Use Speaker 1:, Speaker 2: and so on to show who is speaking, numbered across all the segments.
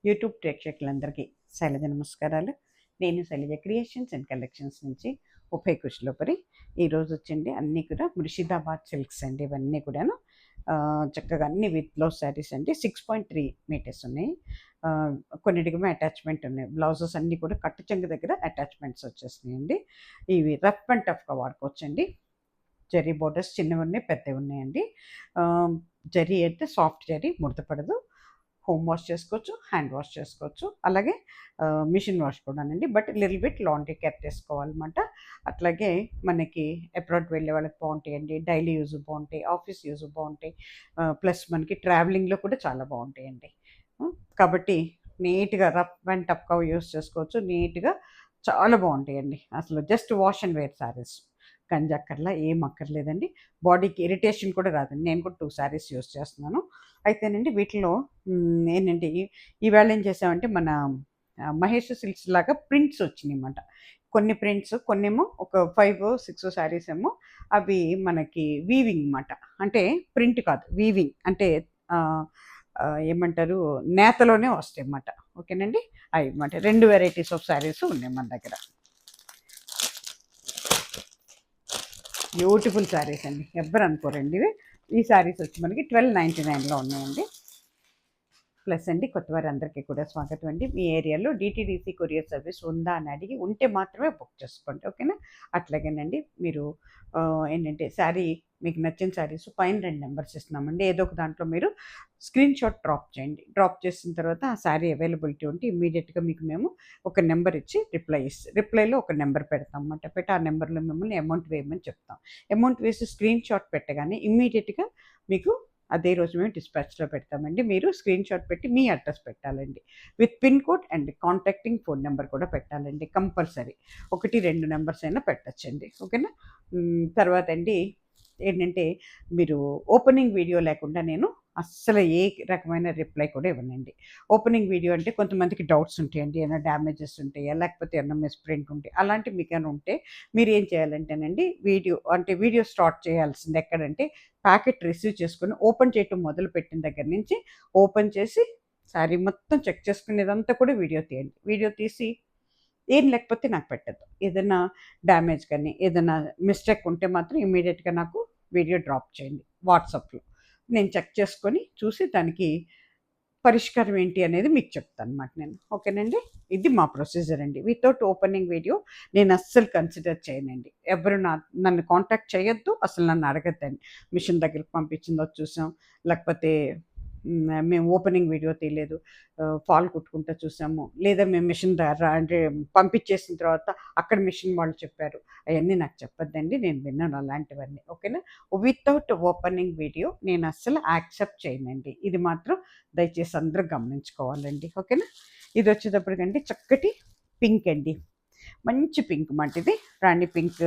Speaker 1: YouTube ప్రేక్షకులందరికీ శైలజ నమస్కారాలు. నేను శైలజ క్రియేషన్స్ అండ్ కలెక్షన్స్ నుంచి ఉభయ కుశలోపరి. ఈరోజు వచ్చింది అన్నీ కూడా ముర్షిదాబాద్ సిల్క్స్ అండి. ఇవన్నీ కూడాను చక్కగా అన్ని విత్ బ్లౌజ్ శారీస్ అండి. 6.3 మీటర్స్ ఉన్నాయి. కొన్నిటికేమో అటాచ్మెంట్ ఉన్నాయి. బ్లౌజెస్ అన్నీ కూడా కట్టు చెంగు దగ్గర అటాచ్మెంట్స్ వచ్చేసినాయండి. ఇవి రఫ్ అండ్ టఫ్గా వాడుకోవచ్చండి. జరీ బోర్డర్స్ చిన్నవి ఉన్నాయి, పెద్దవి ఉన్నాయండి. జరీ అయితే సాఫ్ట్ జరీ, ముడతపడదు. హోమ్ వాష్ చేసుకోవచ్చు, హ్యాండ్ వాష్ చేసుకోవచ్చు, అలాగే మిషన్ వాష్ కూడానండి. But little bit laundry care చేసుకోవాలన్నమాట. అట్లాగే మనకి అబ్రాడ్ వెళ్ళే వాళ్ళకి బాగుంటాయండి, డైలీ యూజ్ బాగుంటాయి, ఆఫీస్ యూజ్ బాగుంటాయి, ప్లస్ మనకి ట్రావెలింగ్లో కూడా చాలా బాగుంటాయండి. కాబట్టి నీట్గా రఫ్ అండ్ టఫ్గా యూస్ చేసుకోవచ్చు. నీట్గా చాలా బాగుంటాయండి. అసలు just wash and wear saris. గంజి అక్కర్లా, ఏం అక్కర్లేదండి. బాడీకి ఇరిటేషన్ కూడా రాదండి. నేను కూడా 2 శారీస్ యూస్ చేస్తున్నాను. అయితేనండి వీటిలో ఏంటంటే ఈవేళ ఏం చేసామంటే మన మహేష్ సిల్క్స్ లాగా ప్రింట్స్ వచ్చినాయి అన్నమాట. కొన్ని ప్రింట్స్, కొన్నేమో ఒక 5, 6 శారీస్ ఏమో అవి మనకి వీవింగ్ అన్నమాట. అంటే ప్రింట్ కాదు, వీవింగ్ అంటే ఏమంటారు, నేతలోనే వస్తాయి అన్నమాట. ఓకేనండి, అవి అన్నమాట. 2 వెరైటీస్ ఆఫ్ శారీస్ ఉన్నాయి మన దగ్గర. బ్యూటిఫుల్ శారీస్ అండి, ఎవ్వరు అనుకోరండి. ఈ శారీస్ వచ్చి మనకి 1299లో ఉన్నాయండి. ప్లస్ అండి, కొత్త వారందరికీ కూడా స్వాగతం అండి. మీ ఏరియాలో డిటీడీసీ కొరియర్ సర్వీస్ ఉందా అని అడిగి ఉంటే మాత్రమే బుక్ చేసుకోండి, ఓకేనా. అట్లాగేనండి మీరు ఏంటంటే శారీ మీకు నచ్చిన శారీస్ పైన 2 నెంబర్స్ ఇస్తున్నామండి. ఏదో ఒక దాంట్లో మీరు స్క్రీన్ షాట్ డ్రాప్ చేయండి. డ్రాప్ చేసిన తర్వాత ఆ శారీ అవైలబిలిటీ ఉంటే ఇమ్మీడియట్గా మీకు మేము ఒక నెంబర్ ఇచ్చి రిప్లైలో ఒక నెంబర్ పెడతాం అన్నమాట. పెట్టి ఆ నెంబర్లో మిమ్మల్ని అమౌంట్ వేయమని చెప్తాం. అమౌంట్ వేసి స్క్రీన్ షాట్ పెట్టగానే ఇమ్మీడియట్గా మీకు అదే రోజు మేము డిస్పాచ్లో పెడతామండి. మీరు స్క్రీన్ షాట్ పెట్టి మీ అడ్రస్ పెట్టాలండి. With pin code and contacting phone number కూడా పెట్టాలండి కంపల్సరీ. 1, 2 నెంబర్స్ అయినా పెట్టచ్చండి, ఓకేనా. తర్వాత అండి ఏంటంటే మీరు ఓపెనింగ్ వీడియో లేకుండా నేను అస్సలు ఏ రకమైన రిప్లై కూడా ఇవ్వనండి. ఓపెనింగ్ వీడియో అంటే కొంతమందికి డౌట్స్ ఉంటాయండి, ఏమైనా డ్యామేజెస్ ఉంటాయా, లేకపోతే ఏమైనా మిస్ప్రింట్ ఉంటాయి, అలాంటివి మీకు ఏమైనా ఉంటే మీరు ఏం చేయాలంటేనండి, వీడియో స్టార్ట్ చేయాల్సింది ఎక్కడంటే ప్యాకెట్ రిసీవ్ చేసుకొని ఓపెన్ చేయటం మొదలుపెట్టిన దగ్గర నుంచి ఓపెన్ చేసి శారీ మొత్తం చెక్ చేసుకునేదంతా కూడా వీడియో తీయండి. వీడియో తీసి ఏం లేకపోతే నాకు పెట్టద్దు. ఏదైనా డ్యామేజ్ కానీ ఏదైనా మిస్టేక్ ఉంటే మాత్రం ఇమీడియట్గా నాకు వీడియో డ్రాప్ చేయండి వాట్సాప్లో. నేను చెక్ చేసుకొని చూసి దానికి పరిష్కారం ఏంటి అనేది మీకు చెప్తాను అనమాట నేను, ఓకేనండి. ఇది మా ప్రొసీజర్ అండి. వితౌట్ ఓపెనింగ్ వీడియో నేను అస్సలు కన్సిడర్ చేయనండి. ఎవరు నన్ను కాంటాక్ట్ చేయొద్దు, అసలు నన్ను అడగద్దండి. మిషన్ దగ్గరికి పంపించిందో చూసాం, లేకపోతే మేము ఓపెనింగ్ వీడియో తీయలేదు, ఫాల్ కుట్టుకుంటూ చూసాము, లేదా మేము మిషన్ అంటే పంపించేసిన తర్వాత అక్కడ మిషన్ వాళ్ళు చెప్పారు, అవన్నీ నాకు చెప్పొద్దండి. నేను విన్నాను అలాంటివన్నీ, ఓకేనా. వితౌట్ ఓపెనింగ్ వీడియో నేను అస్సలు యాక్సెప్ట్ చేయనండి. ఇది మాత్రం దయచేసి అందరూ గమనించుకోవాలండి, ఓకేనా. ఇది వచ్చేటప్పటికండి చక్కటి పింక్ అండి, మంచి పింక్ మాట. ఇది రాణి పింక్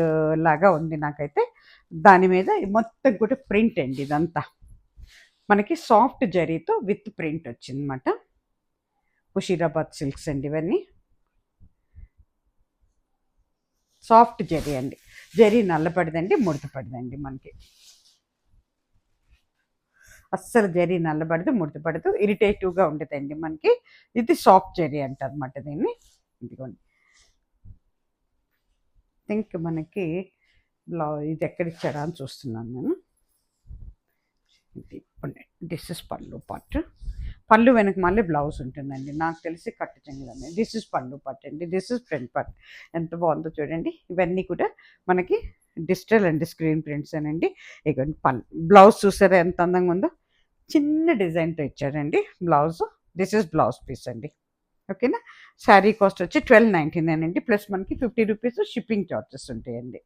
Speaker 1: లాగా ఉంది నాకైతే. దాని మీద మొత్తం కూడా ప్రింట్ అండి. ఇదంతా మనకి సాఫ్ట్ జరీతో విత్ ప్రింట్ వచ్చిందన్నమాట. ముషీరాబాద్ సిల్క్స్ అండి ఇవన్నీ. సాఫ్ట్ జరీ అండి, జరీ నల్లపడదండి, ముడతపడదండి. మనకి అస్సలు జరీ నల్లబడదు, ముడతపడదు, ఇరిటేటివ్గా ఉండదండి మనకి. ఇది సాఫ్ట్ జరీ అంటారు అన్నమాట దీన్ని. ఇదిగోండి, థింక్ మనకి ఇది ఎక్కడిచ్చారా అని చూస్తున్నాను నేను. This is pallu part. పళ్ళు వెనక మళ్ళీ బ్లౌజ్ ఉంటుందండి, నాకు తెలిసి కట్టు చెంగులని. దిస్ ఇస్ పళ్ళు పార్ట్ అండి, దిస్ ఇస్ ఫ్రంట్ పార్ట్. ఎంత బాగుందో చూడండి. ఇవన్నీ కూడా మనకి డిజిటల్ అండ్ స్క్రీన్ ప్రింట్స్ అనండి. ఇక పళ్ళు, బ్లౌజ్ చూసారా ఎంత అందంగా ఉందో, చిన్న డిజైన్తో ఇచ్చారండి blouse. This is blouse piece అండి, ఓకేనా. శారీ కాస్ట్ వచ్చి 1299 అండి. ప్లస్ మనకి 50 రూపీస్ షిప్పింగ్ ఛార్జెస్ ఉంటాయండి.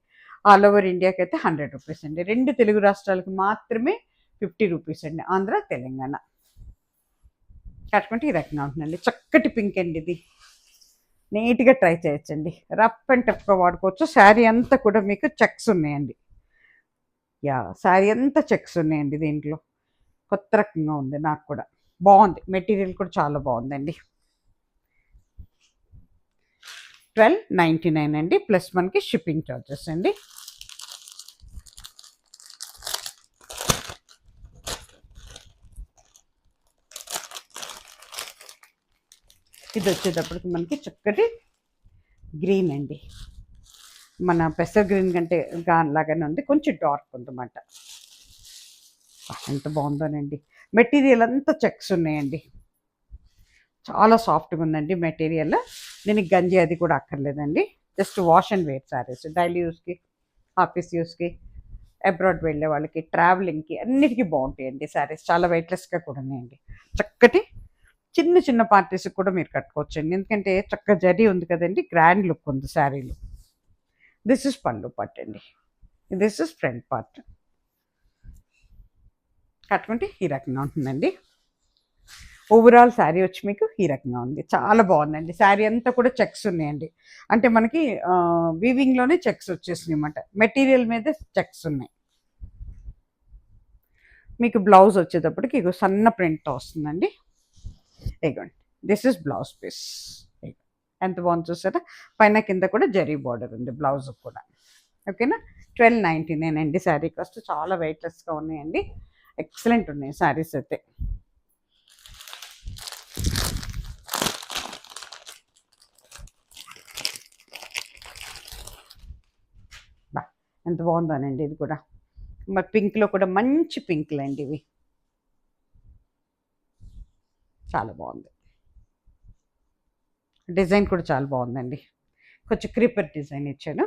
Speaker 1: ఆల్ ఓవర్ ఇండియాకి అయితే 100 రూపీస్ అండి. 2 తెలుగు రాష్ట్రాలకు మాత్రమే 50 రూపీస్ అండి, ఆంధ్ర తెలంగాణ. కట్టుకుంటే ఈ రకంగా ఉంటుందండి. చక్కటి పింక్ అండి ఇది, నీట్గా ట్రై చేయొచ్చండి. రఫ్ అండ్ టఫ్గా వాడుకోవచ్చు. శారీ అంతా కూడా మీకు చెక్స్ ఉన్నాయండి. శారీ అంతా చెక్స్ ఉన్నాయండి. దీంట్లో కొత్త రకంగా ఉంది, నాకు కూడా బాగుంది. మెటీరియల్ కూడా చాలా బాగుందండి. 1299 అండి, ప్లస్ మనకి షిప్పింగ్ ఛార్జెస్ అండి. ఇది వచ్చేటప్పటికి మనకి చక్కటి గ్రీన్ అండి, మన పెసర్ గ్రీన్ కంటే లాగానే ఉంది, కొంచెం డార్క్ ఉందన్నమాట. ఎంత బాగుందోనండి. మెటీరియల్ అంతా చెక్స్ ఉన్నాయండి, చాలా సాఫ్ట్గా ఉందండి మెటీరియల్. దీనికి గంజి అది కూడా అక్కర్లేదండి, just wash and wear saris. Daily యూస్కి, ఆఫీస్ యూస్కి, అబ్రాడ్ వెళ్ళే వాళ్ళకి, ట్రావెలింగ్కి అన్నిటికీ బాగుంటాయండి శారీస్. చాలా వెయిట్లెస్గా కూడా ఉన్నాయండి. చక్కటి చిన్న చిన్న పార్టీస్కి కూడా మీరు కట్టుకోవచ్చండి, ఎందుకంటే చక్కగా జరీ ఉంది కదండి, గ్రాండ్ లుక్ ఉంది శారీలు. దిస్ ఇస్ పళ్ళు పార్ట్ అండి, దిస్ ఇస్ ఫ్రంట్ పార్ట్. కట్టుకుంటే ఈ రకంగా ఉంటుందండి. ఓవరాల్ శారీ వచ్చి మీకు ఈ రకంగా ఉంది, చాలా బాగుందండి. శారీ అంతా కూడా చెక్స్ ఉన్నాయండి, అంటే మనకి వీవింగ్లోనే చెక్స్ వచ్చేసినాయి అన్నమాట, మెటీరియల్ మీద చెక్స్ ఉన్నాయి. మీకు బ్లౌజ్ వచ్చేటప్పటికి ఇగో సన్న ప్రింట్తో వస్తుందండి. ఇగోండి, దిస్ ఇస్ బ్లౌజ్ పీస్. ఎంత బాగుంది చూసారా, పైన కింద కూడా జరీ బార్డర్ ఉంది బ్లౌజ్ కూడా. ఓకేనా, 1299 అండి శారీ కాస్ట్. చాలా వెయిట్లెస్గా ఉన్నాయండి, ఎక్సలెంట్ ఉన్నాయి శారీస్ అయితే. బా ఎంత బాగుందోనండి ఇది కూడా, మరి పింక్లో కూడా మంచి పింక్లు అండి ఇవి, చాలా బాగుంది. డిజైన్ కూడా చాలా బాగుందండి, కొంచెం క్రీపర్ డిజైన్ ఇచ్చాను.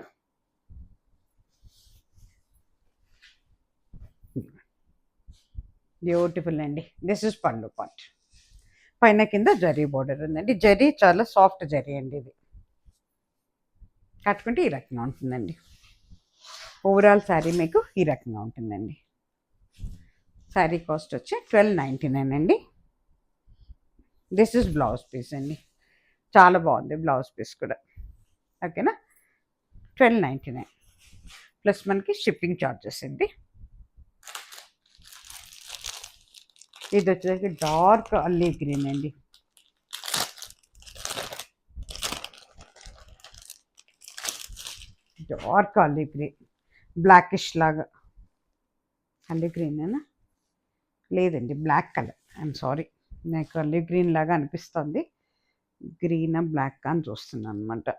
Speaker 1: బ్యూటిఫుల్ అండి. దిస్ ఇస్ పళ్ళు పార్ట్, పైన కింద జరీ బోర్డర్ ఉందండి. జరీ చాలా సాఫ్ట్ జరీ అండి, ఇది కట్టుకుంటే ఈ రకంగా ఉంటుందండి. ఓవరాల్ శారీ మీకు ఈ రకంగా ఉంటుందండి. శారీ కాస్ట్ వచ్చి 1299 అండి. దిస్ ఇస్ బ్లౌజ్ పీస్ అండి, చాలా బాగుంది బ్లౌజ్ పీస్ కూడా. ఓకేనా, 1299 ప్లస్ మనకి షిప్పింగ్ ఛార్జెస్ అండి. ఇది వచ్చేసరికి డార్క్ అల్లీ గ్రీన్ అండి, డార్క్ అల్లీ గ్రీన్, బ్లాకిష్ లాగా. అల్లీ గ్రీనేనా, లేదండి బ్లాక్ కలర్, ఐఎమ్ సారీ, నాకు అల్లీ గ్రీన్ లాగా అనిపిస్తుంది, గ్రీన్ బ్లాక్ అని చూస్తున్నాను అనమాట.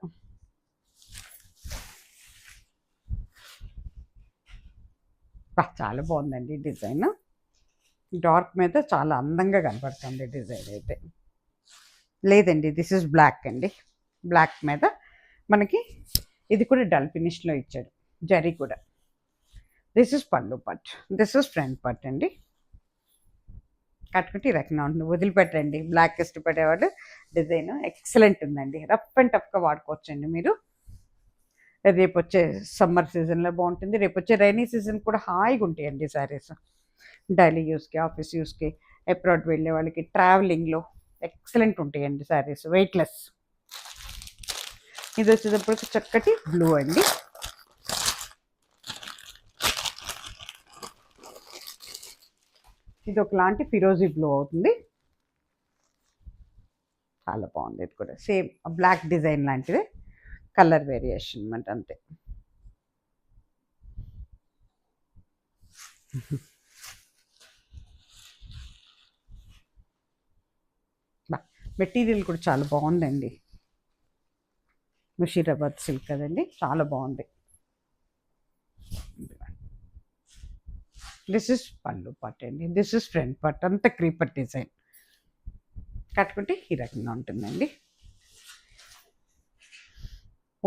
Speaker 1: చాలా బాగుందండి డిజైన్, డార్క్ మీద చాలా అందంగా కనపడుతుంది డిజైన్ అయితే. లేదండి, దిస్ ఇస్ బ్లాక్ అండి, బ్లాక్ మీద మనకి ఇది కూడా డల్ ఫినిష్లో ఇచ్చాడు, జరీ కూడా. దిస్ ఇస్ పళ్ళు పట్, దిస్ ఇస్ ఫ్రంట్ పట్ అండి. కట్టుకుంటే ఈ రకంగా ఉంటుంది, వదిలిపెట్టండి. బ్లాక్ ఇష్టపడేవాళ్ళు డిజైన్ ఎక్సలెంట్ ఉందండి, రఫ్ అండ్ టఫ్గా వాడుకోవచ్చండి మీరు. రేపు వచ్చే సమ్మర్ సీజన్లో బాగుంటుంది, రేపు వచ్చే రైనీ సీజన్ కూడా హాయిగా ఉంటాయండి శారీస్. డైలీ యూస్కి, ఆఫీస్ యూస్కి, అబ్రాడ్ వెళ్ళే వాళ్ళకి, ట్రావెలింగ్లో ఎక్సలెంట్ ఉంటాయండి శారీస్, వెయిట్లెస్. ఇది వచ్చేటప్పటికి చక్కటి బ్లూ అండి, ఇది ఒకలాంటి ఫిరోజీ బ్లూ అవుతుంది, చాలా బాగుంది. ఇది కూడా సేమ్ బ్లాక్ డిజైన్ లాంటిది, కలర్ వేరియేషన్ అనమాట అంతే. మెటీరియల్ కూడా చాలా బాగుందండి, ముషీరాబాద్ సిల్క్ కదండి, చాలా బాగుంది. దిస్ ఇస్ పళ్ళు పార్ట్ అండి, దిస్ ఇస్ ఫ్రంట్ పార్ట్, అంతా క్రీపర్ డిజైన్. కట్టుకుంటే ఈ రకంగా ఉంటుందండి.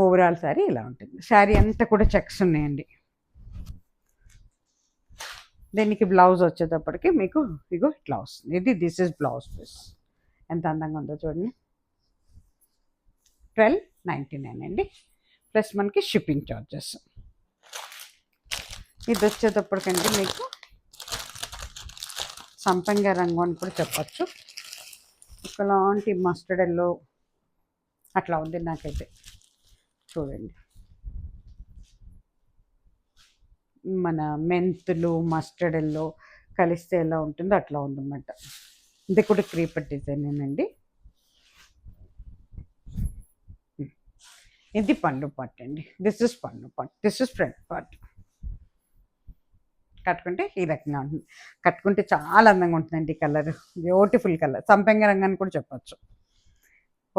Speaker 1: ఓవరాల్ శారీ ఇలా ఉంటుంది, శారీ అంతా కూడా చెక్స్ ఉన్నాయండి. దీనికి బ్లౌజ్ వచ్చేటప్పటికి మీకు ఇగో ఇట్లా వస్తుంది, ఇది దిస్ ఇస్ బ్లౌజ్ పీస్. ఎంత అందంగా ఉందో చూడండి, 1299 అండి, ప్లస్ మనకి షిప్పింగ్ ఛార్జెస్. ఇది వచ్చేటప్పటికంటే మీకు సంపంగ రంగు అని కూడా చెప్పచ్చు, ఒకలాంటి మస్టర్డ్ ఎల్లో అట్లా ఉంది నాకైతే. చూడండి, మన మెంతులు మస్టర్డ్ ఎల్లో కలిస్తే ఎలా ఉంటుందో అట్లా ఉందన్నమాట. ఇది కూడా క్రీపర్ డిజైనేనండి. ఇది పళ్ళు పార్ట్ అండి, this is pallu part, this is front part. కట్టుకుంటే ఈ రకంగా ఉంటుంది, కట్టుకుంటే చాలా అందంగా ఉంటుందండి. కలర్ బ్యూటిఫుల్ కలర్, సంపెంగ రంగు అని కూడా చెప్పచ్చు.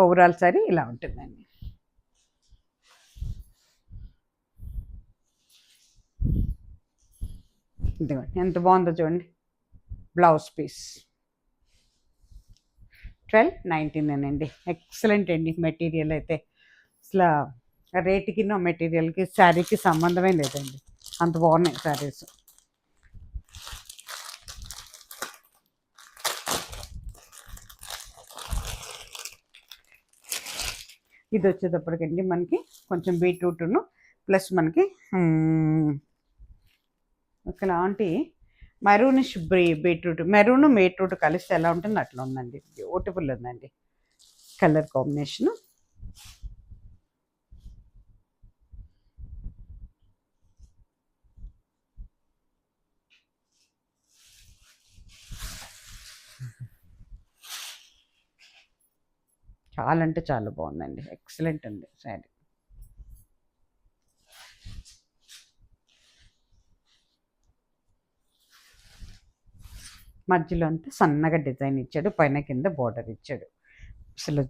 Speaker 1: ఓవరాల్ సారీ ఇలా ఉంటుందండి. ఇదిగోండి ఎంత బాగుందో చూడండి. బ్లౌజ్ పీస్ 1299 అండి. ఎక్సలెంట్ అండి. మెటీరియల్ అయితే అసలు రేటుకి మెటీరియల్కి శారీకి సంబంధమే లేదండి, అంత బాగున్నాయి శారీస్. ఇది వచ్చేటప్పటికండి మనకి కొంచెం బీట్రూట్ను ప్లస్ మనకి ఒకలాంటి మెరూనిష్ బీట్రూట్, బీట్రూట్ కలిస్తే ఎలా ఉంటుంది అట్లా ఉందండి. బ్యూటిఫుల్ ఉందండి కలర్ కాంబినేషను. చాలా అంటే చాలా బాగుందండి. ఎక్సలెంట్ ఉంది శారీ. మధ్యలో అంతా సన్నగా డిజైన్ ఇచ్చాడు, పైన కింద బార్డర్ ఇచ్చాడు. అసలు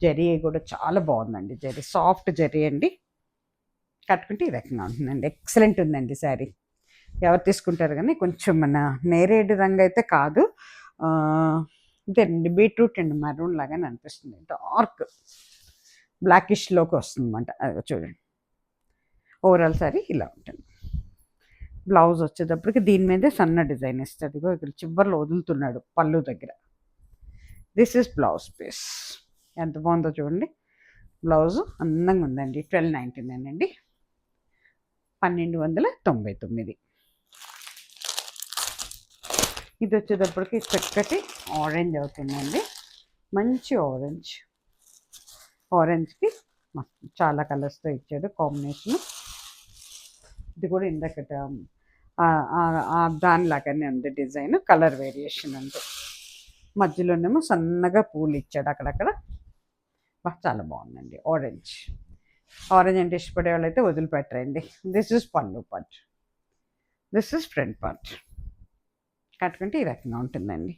Speaker 1: జరీ కూడా చాలా బాగుందండి. జరీ సాఫ్ట్ జరీ అండి. కట్టుకుంటే ఈ రకంగా ఉంటుందండి. ఎక్సలెంట్ ఉందండి శారీ. ఎవరు తీసుకుంటారు కానీ కొంచెం మన నేరేడు రంగు అయితే కాదు, ఇదేనండి బీట్రూట్ అండ్ మెరూన్ లాగానే అనిపిస్తుంది. డార్క్ బ్లాకిష్లోకి వస్తుంది అనమాట. అది చూడండి. ఓవరాల్ శారీ ఇలా ఉంటుంది. బ్లౌజ్ వచ్చేటప్పటికి దీని మీదే సన్న డిజైన్ ఇస్తాడు. ఇగో ఇక్కడ చివరిలో వదులుతున్నాడు పళ్ళు దగ్గర. This is blouse piece. ఎంత బాగుందో చూడండి. బ్లౌజు అందంగా ఉందండి. 1299 అండి. 1299. ఇది వచ్చేటప్పటికి చక్కటి ఆరెంజ్ అవుతుందండి. మంచి ఆరెంజ్. ఆరెంజ్కి చాలా కలర్స్తో ఇచ్చాడు కాంబినేషన్. ఇది కూడా ఇందాకట దానిలాగానే ఉంది డిజైన్, కలర్ వేరియేషన్ అంతే. మధ్యలోనేమో సన్నగా పూలు ఇచ్చాడు అక్కడక్కడ. చాలా బాగుందండి. ఆరెంజ్ అంటే ఇష్టపడే వాళ్ళు అయితే వదిలిపెట్టరండి. This is pallu part, this is front part. కట్టుకుంటే ఈ రకంగా ఉంటుందండి.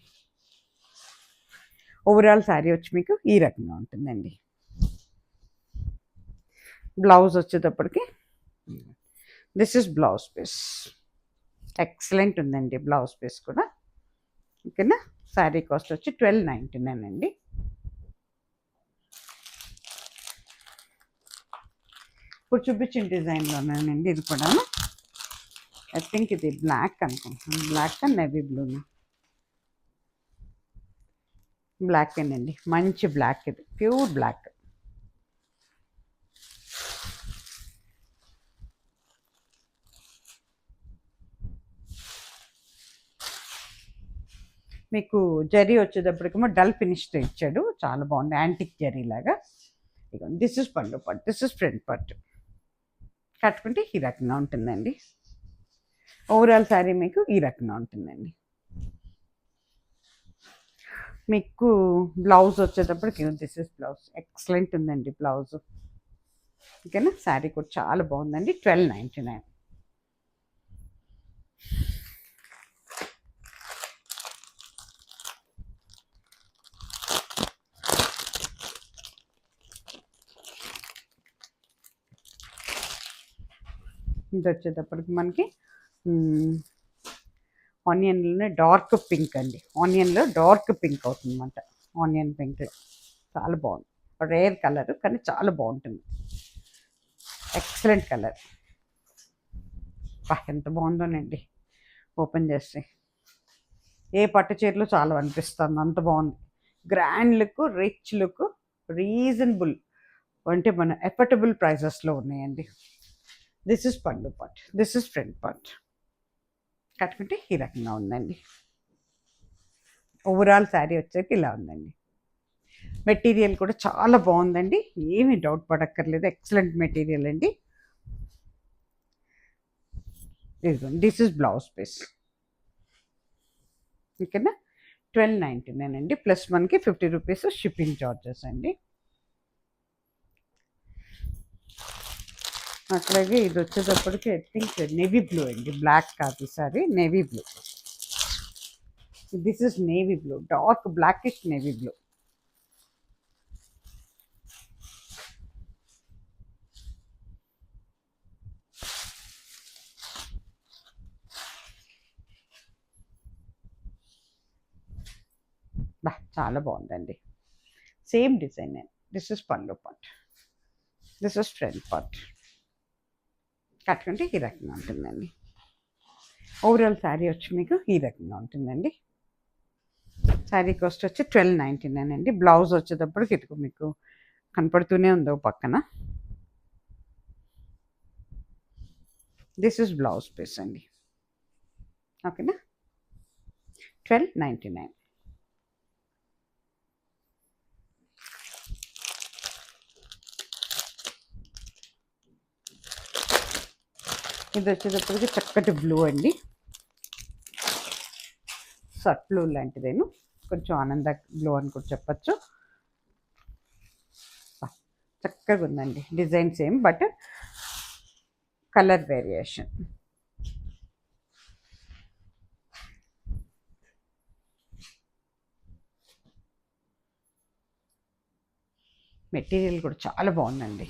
Speaker 1: ఓవరాల్ శారీ వచ్చి మీకు ఈ రకంగా ఉంటుందండి. బ్లౌజ్ వచ్చేటప్పటికి this is blouse piece. Excellent ఉందండి బ్లౌజ్ పీస్ కూడా. ఓకేనా. శారీ కాస్ట్ వచ్చి 1299 అండి. ఇప్పుడు చూపించిన డిజైన్లోనేనండి ఇది కూడా. ఐ థింక్ ఇది బ్లాక్ అనుకుంటున్నాను. బ్లాక్ అండ్ నేవీ బ్లూనా? బ్లాక్ అండి. మంచి బ్లాక్, ఇది ప్యూర్ బ్లాక్. మీకు జరీ వచ్చేటప్పటికేమో డల్ ఫినిష్తో ఇచ్చాడు. చాలా బాగుంది, యాంటిక్ జరీ లాగా. This is pallu part, this is front part. కట్టుకుంటే ఈ రకంగా ఉంటుందండి. ఓవరాల్ శారీ మీకు ఈ రకంగా ఉంటుందండి. మీకు బ్లౌజ్ వచ్చేటప్పటికి దిస్ ఇస్ బ్లౌజ్. ఎక్సలెంట్ ఉందండి బ్లౌజ్. ఓకేనా. శారీ కూడా చాలా బాగుందండి. 1299. ఇది వచ్చేటప్పటికి మనకి ఆనియన్లోనే డార్క్ పింక్ అండి. ఆనియన్లో డార్క్ పింక్ అవుతుంది అనమాట. ఆనియన్ పింక్ చాలా బాగుంది. రేర్ కలర్ కానీ చాలా బాగుంటుంది. Excellent colour. ఎంత బాగుందోనండి. ఓపెన్ చేస్తే ఏ పట్టు చీరలు చాలా అనిపిస్తుంది, అంత బాగుంది. Grand look, rich look, reasonable అంటే మన ఎఫర్టబుల్ ప్రైజెస్లో ఉన్నాయండి. This is pallu part, this is front part. కట్టుకుంటే ఈ రకంగా ఉందండి. ఓవరాల్ శారీ వచ్చేకి ఇలా ఉందండి. మెటీరియల్ కూడా చాలా బాగుందండి, ఏమీ డౌట్ పడక్కర్లేదు. ఎక్సలెంట్ మెటీరియల్ అండి. This is blouse piece. ఓకేనా. 1299 అండి. ప్లస్ మనకి 50 రూపీస్ షిప్పింగ్ చార్జెస్ అండి. అట్లాగే ఇది వచ్చేటప్పటికి ఐ థింక్ నేవీ బ్లూ అండి. బ్లాక్ కాదు ఈసారి, navy blue. This is navy blue, dark blackish navy blue. చాలా బాగుందండి. Same design. This is pallu part, this is front part. కట్టుకుంటే ఈ రకంగా ఉంటుందండి. ఓవరాల్ శారీ వచ్చి మీకు ఈ రకంగా ఉంటుందండి. శారీ కాస్ట్ వచ్చి 1299 అండి. బ్లౌజ్ వచ్చేటప్పటికి ఇదిగో మీకు కనపడుతూనే ఉందో పక్కన. దిస్ ఇస్ బ్లౌజ్ పీస్ అండి. ఓకేనా, 1299. ఇది వచ్చేటప్పటికి చక్కటి బ్లూ అండి, సట్ బ్లూ లాంటిదేను, కొంచెం ఆనంద బ్లూ అని కూడా చెప్పచ్చు. చక్కగా ఉందండి, design same but colour variation. Material కూడా చాలా బాగుందండి.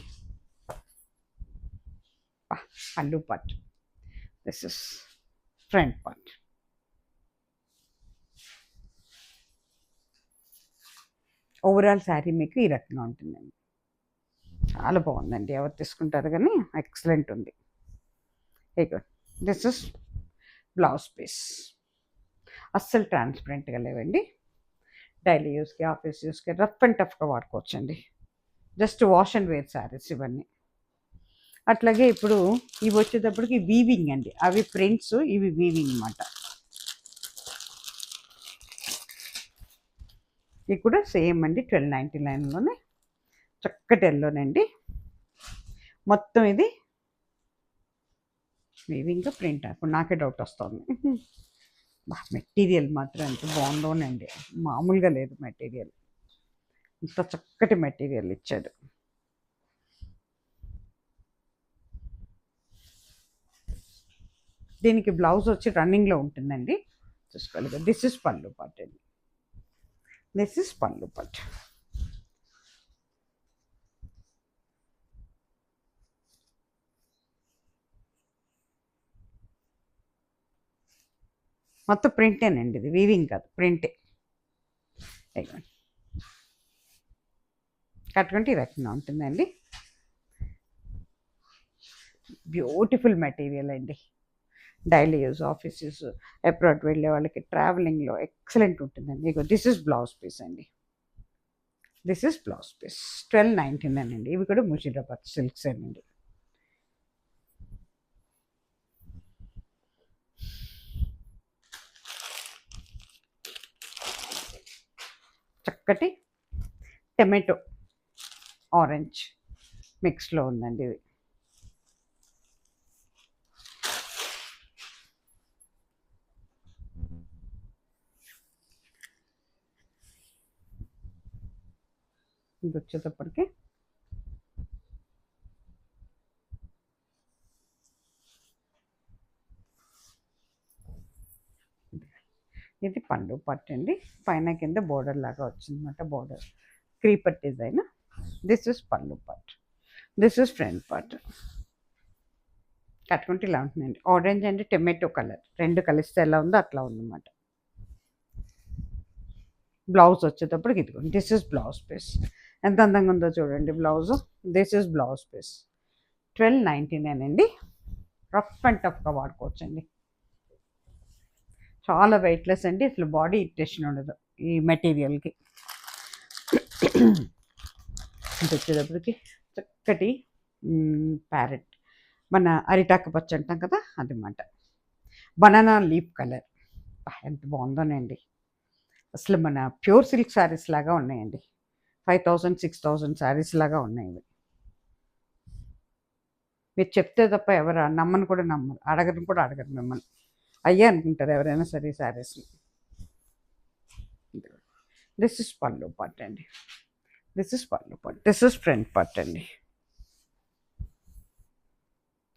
Speaker 1: పళ్ళు part, this is front part. Overall sari మీకు ఈ రకంగా ఉంటుందండి. చాలా బాగుందండి, ఎవరు తీసుకుంటారు కానీ ఎక్సలెంట్ ఉంది. ఇగో దిస్ ఇస్ బ్లౌజ్ పీస్. అస్సలు ట్రాన్స్పరెంట్గా లేవండి. డైలీ యూస్కి, ఆఫీస్ యూస్కి, రఫ్ అండ్ టఫ్గా వాడుకోవచ్చండి. Just wash and wear saris ఇవన్నీ. అట్లాగే ఇప్పుడు ఇవి వచ్చేటప్పటికి వీవింగ్ అండి, అవి ప్రింట్స్, ఇవి వీవింగ్ అన్నమాట. ఇది కూడా సేమ్ అండి, 1299లోనే చక్కటి ఎల్లోనండి. మొత్తం ఇది వీవింగ్ ప్రింట్. ఇప్పుడు నాకే డౌట్ వస్తుంది. మెటీరియల్ మాత్రం ఎంత బాగుందోనండి, మామూలుగా లేదు మెటీరియల్. ఇంత చక్కటి మెటీరియల్ ఇచ్చాడు. దీనికి బ్లౌజ్ వచ్చి రన్నింగ్లో ఉంటుందండి, చూసుకోవాలి. దిస్ ఇస్ పళ్ళు పార్ట్ అండి, దిస్ ఇస్ పళ్ళు పార్ట్. మొత్తం ప్రింటేనండి, ఇది వీవింగ్ కాదు, ప్రింటే. కట్టుకుంటే ఈ రకంగా ఉంటుందండి. బ్యూటిఫుల్ మెటీరియల్ అండి, daily use, office use, abroad వెళ్ళే వాళ్ళకి ట్రావెలింగ్లో ఎక్సలెంట్ ఉంటుందండి. ఇగో దిస్ ఇస్ బ్లౌజ్ పీస్ అండి, దిస్ ఇస్ బ్లౌజ్ పీస్. 1299 అండి. ఇవి కూడా ముషీరాబాద్ సిల్క్స్ అండి. చక్కటి టమాటో ఆరెంజ్ మిక్స్లో ఉందండి ఇది. ఇది వచ్చేటప్పటికి ఇది పండు పట్టు అండి, పైన కింద బోర్డర్ లాగా వచ్చిందన్నమాట, border creeper design. This is pallu part, this is front part. కట్టుకుంటే ఇలా ఉంటుందండి. ఆరెంజ్ అండ్ టొమాటో కలర్ రెండు కలిస్తే ఎలా ఉందో అట్లా ఉందన్నమాట. బ్లౌజ్ వచ్చేటప్పటికి ఇదిగోండి, దిస్ ఇస్ బ్లౌజ్ పీస్. ఎంత అందంగా ఉందో చూడండి blouse. This is blouse piece. 1299 అండి. రఫ్ అండ్ టఫ్గా వాడుకోవచ్చండి. చాలా వెయిట్లెస్ అండి, అసలు బాడీ ఇరిటేషన్ ఉండదు ఈ మెటీరియల్కి. ఇది వచ్చేటప్పటికి చక్కటి ప్యారెట్, మన అరిటాకు పచ్చ అంటాం కదా అదనమాట. Banana leaf colour. ఎంత బాగుందోనండి, అసలు మన ప్యూర్ సిల్క్ శారీస్ లాగా ఉన్నాయండి. 5000 6000 శారీస్ లాగా ఉన్నాయి ఇవి. మీరు చెప్తే తప్ప ఎవరు నమ్మని కూడా నమ్మరు, అడగరు కూడా అడగరు మిమ్మల్ని. అయ్యే అనుకుంటారు ఎవరైనా సరే శారీస్ని. దిస్ ఇస్ పళ్ళు పార్ట్ అండి, this is pallu part, this is front part అండి.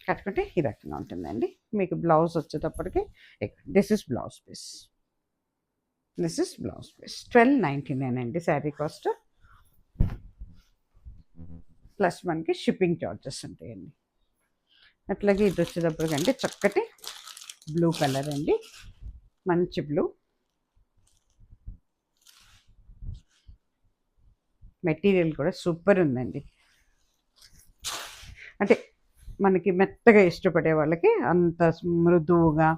Speaker 1: కట్టుకుంటే ఈ రకంగా ఉంటుందండి. మీకు బ్లౌజ్ వచ్చేటప్పటికి this is blouse piece, this is blouse piece. 1299 అండి శారీ కాస్ట్, ప్లస్ మనకి షిప్పింగ్ చార్జెస్ ఉంటాయండి. అట్లాగే ఇది వచ్చేటప్పటికంటే చక్కటి బ్లూ కలర్ అండి, మంచి బ్లూ. మెటీరియల్ కూడా సూపర్ ఉందండి. అంటే మనకి మెత్తగా ఇష్టపడే వాళ్ళకి అంత మృదువుగా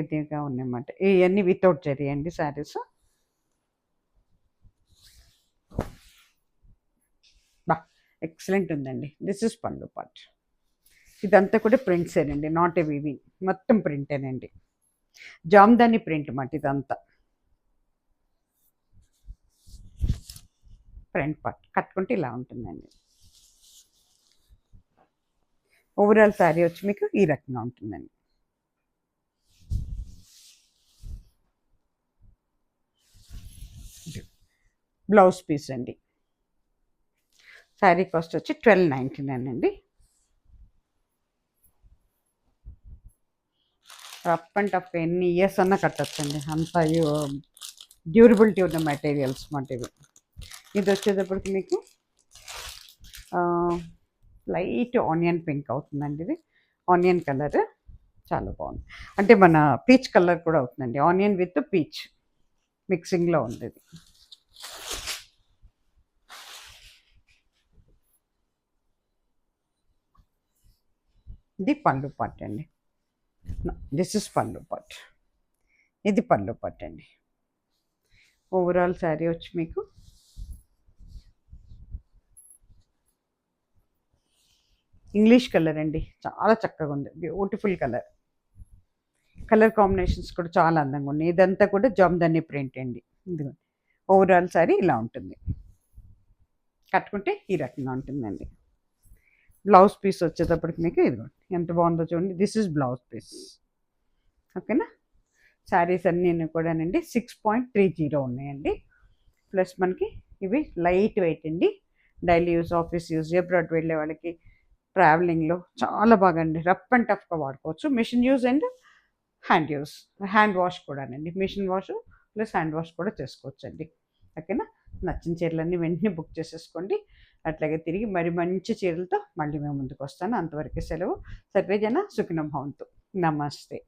Speaker 1: ఇదిగా ఉన్నాయన్నమాట. ఇవన్నీ వితౌట్ జరీ అండి శారీస్. బా ఎక్సలెంట్ ఉందండి. This is pallu part. ఇదంతా కూడా ప్రింట్సేనండి, నాట్ ఏ వీవింగ్, మొత్తం ప్రింటేనండి. జామ్దాని ప్రింట్ మాట ఇదంతా. ఫ్రంట్ పార్ట్ కట్టుకుంటే ఇలా ఉంటుందండి. ఓవరాల్ శారీ వచ్చి మీకు ఈ రకంగా ఉంటుందండి. బ్లౌజ్ పీస్ అండి. శారీ కాస్ట్ వచ్చి 1299 అండి. రఫ్ అండ్ టఫ్ ఎన్ని ఇయర్స్ అన్నా కట్టచ్చండి, అంత డ్యూరబిలిటీ ఉన్న మెటీరియల్స్ మాట ఇవి. ఇది వచ్చేటప్పటికి మీకు లైట్ ఆనియన్ పింక్ అవుతుందండి. ఇది ఆనియన్ కలర్ చాలా బాగుంది. అంటే మన పీచ్ కలర్ కూడా అవుతుందండి, ఆనియన్ విత్ పీచ్ మిక్సింగ్లో ఉంది ఇది. ఇది పళ్ళు పార్ట్ అండి. This is pallu part. ఇది పళ్ళు పార్ట్ అండి. ఓవరాల్ శారీ వచ్చి మీకు ఇంగ్లీష్ కలర్ అండి, చాలా చక్కగా ఉంది, బ్యూటిఫుల్ కలర్. కలర్ కాంబినేషన్స్ కూడా చాలా అందంగా ఉన్నాయి. ఇదంతా కూడా జామ్దాని ప్రింట్ అండి. ఇదిగో ఓవరాల్ శారీ ఇలా ఉంటుంది, కట్టుకుంటే ఈ రకంగా ఉంటుందండి. బ్లౌజ్ పీస్ వచ్చేటప్పటికి మీకు ఇదిగోండి ఎంత బాగుందో చూడండి. This is blouse piece. ఓకేనా. శారీస్ అన్నీ కూడానండి 6.30 ఉన్నాయండి. ప్లస్ మనకి ఇవి లైట్ వెయిట్ అండి, daily use, office use, abroad వెళ్ళే వాళ్ళకి, ట్రావెలింగ్లో చాలా బాగా అండి, రఫ్ అండ్ టఫ్గా వాడుకోవచ్చు. Machine use and hand use, hand wash కూడానండి. Machine wash plus hand wash కూడా చేసుకోవచ్చు అండి. ఓకేనా. నచ్చిన చీరలన్నీ వెంటనే బుక్ చేసేసుకోండి. అట్లాగే తిరిగి మరి మంచి చీరలతో మళ్ళీ మేము ముందుకు వస్తాను. అంతవరకు సెలవు. సర్వేజన సుఖినో భవంతు. నమస్తే.